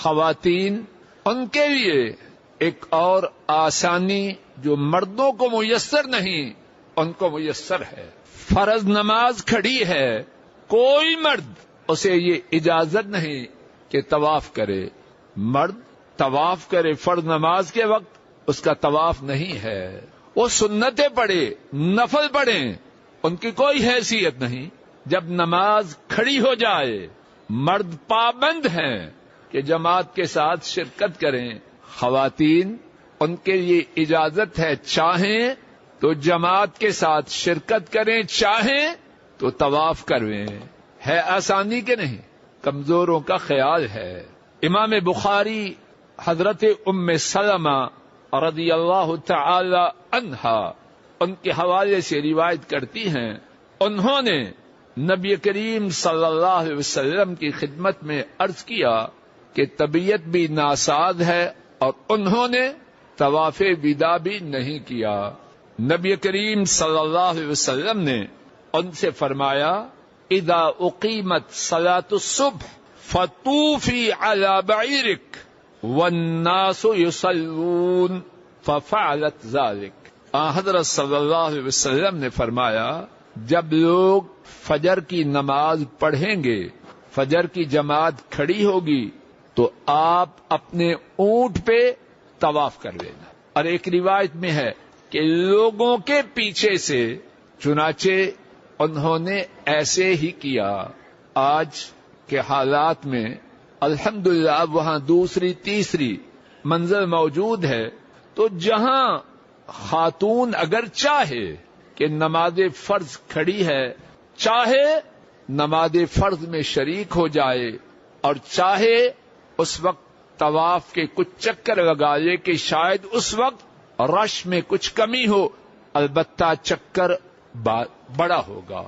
خواتین ان کے لیے ایک اور آسانی جو مردوں کو میسر نہیں ان کو میسر ہے. فرض نماز کھڑی ہے، کوئی مرد اسے یہ اجازت نہیں کہ طواف کرے. مرد طواف کرے فرض نماز کے وقت اس کا طواف نہیں ہے. وہ سنتیں پڑھے، نفل پڑھیں، ان کی کوئی حیثیت نہیں. جب نماز کھڑی ہو جائے مرد پابند ہیں کہ جماعت کے ساتھ شرکت کریں. خواتین ان کے لیے اجازت ہے، چاہیں تو جماعت کے ساتھ شرکت کریں، چاہیں تو طواف کرویں. ہے آسانی کہ نہیں؟ کمزوروں کا خیال ہے. امام بخاری حضرت ام سلمہ رضی اللہ تعالی عنہا ان کے حوالے سے روایت کرتی ہیں، انہوں نے نبی کریم صلی اللہ علیہ وسلم کی خدمت میں عرض کیا کہ طبیعت بھی ناساز ہے اور انہوں نے طواف وداع بھی نہیں کیا. نبی کریم صلی اللہ علیہ وسلم نے ان سے فرمایا اذا اقیمت صلاۃ الصبح فطوفی علی بعیرک والناس یصلون ففعلت ذلک. حضرت صلی اللہ علیہ وسلم نے فرمایا جب لوگ فجر کی نماز پڑھیں گے، فجر کی جماعت کھڑی ہوگی تو آپ اپنے اونٹ پہ طواف کر لینا. اور ایک روایت میں ہے کہ لوگوں کے پیچھے سے، چنانچہ انہوں نے ایسے ہی کیا. آج کے حالات میں الحمدللہ وہاں دوسری تیسری منزل موجود ہے، تو جہاں خاتون اگر چاہے کہ نماز فرض کھڑی ہے، چاہے نماز فرض میں شریک ہو جائے اور چاہے اس وقت طواف کے کچھ چکر لگا لے کہ شاید اس وقت رش میں کچھ کمی ہو، البتہ چکر بڑا ہوگا.